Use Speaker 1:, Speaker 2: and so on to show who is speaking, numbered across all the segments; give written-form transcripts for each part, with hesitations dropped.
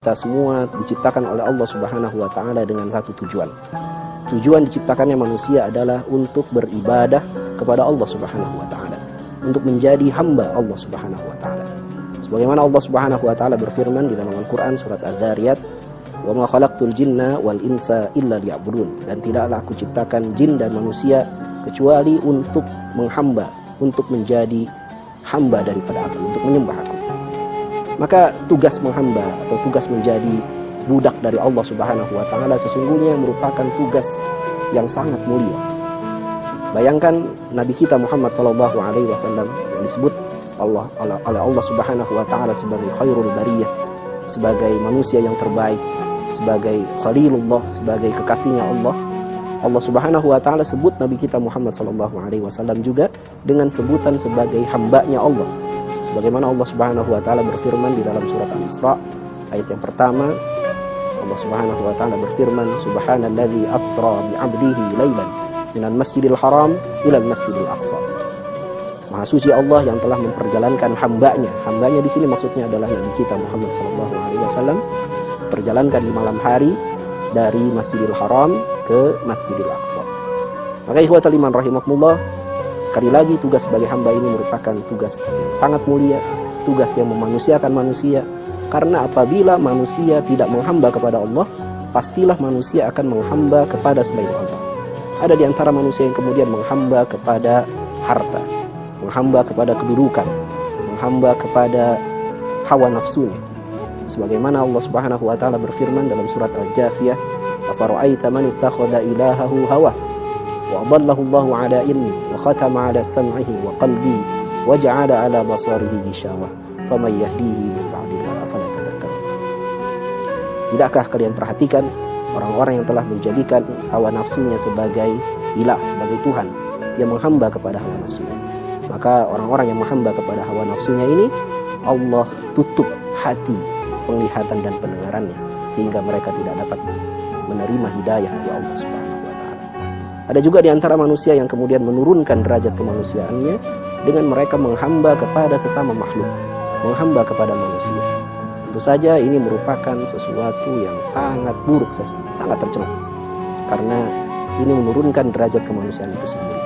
Speaker 1: Kita semua diciptakan oleh Allah Subhanahu wa taala dengan satu tujuan. Tujuan diciptakannya manusia adalah untuk beribadah kepada Allah Subhanahu wa taala, untuk menjadi hamba Allah Subhanahu wa taala. Sebagaimana Allah Subhanahu wa taala berfirman di dalam Al-Qur'an surat Adz-Dzariyat, "Wa ma khalaqtul jinna wal insa illa liya'budun." Dan tidaklah aku ciptakan jin dan manusia kecuali untuk menghamba, untuk menjadi hamba daripada aku, untuk menyembah aku. Maka tugas menghamba atau tugas menjadi budak dari Allah Subhanahu wa taala sesungguhnya merupakan tugas yang sangat mulia. Bayangkan Nabi kita Muhammad sallallahu alaihi wasallam yang disebut oleh Allah Subhanahu wa taala sebagai khairul bariyah, sebagai manusia yang terbaik, sebagai khalilullah, sebagai kekasihnya Allah. Allah Subhanahu wa taala sebut Nabi kita Muhammad sallallahu alaihi wasallam juga dengan sebutan sebagai hambanya Allah. Sebagaimana Allah Subhanahu wa taala berfirman di dalam surat Al-Isra ayat yang pertama, Allah Subhanahu wa taala berfirman, "Subhanalladzi asra bi 'abdihi lailan minal masjidil haram ilal masjidil aqsa." Maha suci Allah yang telah memperjalankan hambanya. Hambanya di sini maksudnya adalah Nabi kita Muhammad sallallahu alaihi wasallam, perjalankan di malam hari dari Masjidil Haram ke Masjidil Aqsa. Maka ikhwatal iman rahimakumullah, sekali lagi tugas sebagai hamba ini merupakan tugas yang sangat mulia, tugas yang memanusiakan manusia. Karena apabila manusia tidak menghamba kepada Allah, pastilah manusia akan menghamba kepada selain Allah. Ada di antara manusia yang kemudian menghamba kepada harta, menghamba kepada kedudukan, menghamba kepada hawa nafsunya. Sebagaimana Allah Subhanahu wa taala berfirman dalam surat Al-Jathiyah, "Afara'aita man ittakhadha ilahahu hawa wa adallahu Allahu 'ala ilmi wa khatama 'ala sam'ihi wa qalbi wa ja'ala 'ala basarihi ghishawah faman yahdihi min ba'dillah afala tadhakkarun." Tidakkah kalian perhatikan orang-orang yang telah menjadikan hawa nafsunya sebagai ilah, sebagai Tuhan, yang menghamba kepada hawa nafsunya? Maka orang-orang yang menghamba kepada hawa nafsunya ini Allah tutup hati, penglihatan dan pendengarannya, sehingga mereka tidak dapat menerima hidayah dari Allah Subhanahu wa taala. Ada juga di antara manusia yang kemudian menurunkan derajat kemanusiaannya dengan mereka menghamba kepada sesama makhluk, menghamba kepada manusia. Tentu saja ini merupakan sesuatu yang sangat buruk, sangat tercela, karena ini menurunkan derajat kemanusiaan itu sendiri.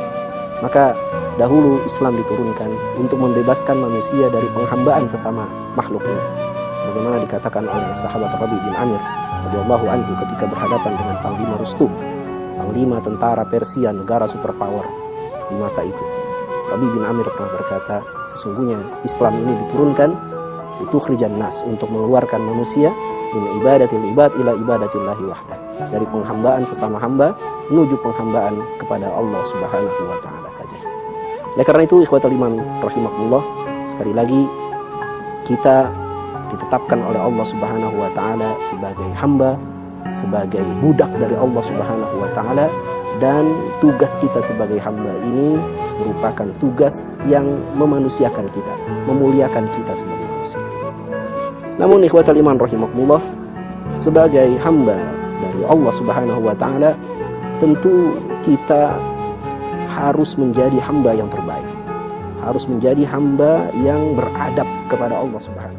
Speaker 1: Maka dahulu Islam diturunkan untuk membebaskan manusia dari penghambaan sesama makhluk ini. Sebagaimana dikatakan oleh sahabat Rabi bin Amir radhiyallahu anhu ketika berhadapan dengan Panglima Rustum, Panglima tentara Persia, negara superpower di masa itu. Rabi bin Amir pernah berkata, sesungguhnya Islam ini diturunkan litukhrijan nas, untuk mengeluarkan manusia min ibadatil ibad ila ibadatillahi wahdah, dari penghambaan sesama hamba menuju penghambaan kepada Allah Subhanahu wa taala saja. Oleh karena itu ikhwatal iman rahimakumullah, sekali lagi kita ditetapkan oleh Allah Subhanahu wa taala sebagai hamba, sebagai budak dari Allah Subhanahu wa taala, dan tugas kita sebagai hamba ini merupakan tugas yang memanusiakan kita, memuliakan kita sebagai manusia. Namun ikhwatal iman rahimakumullah, sebagai hamba dari Allah Subhanahu wa taala, tentu kita harus menjadi hamba yang terbaik, harus menjadi hamba yang beradab kepada Allah Subhanahu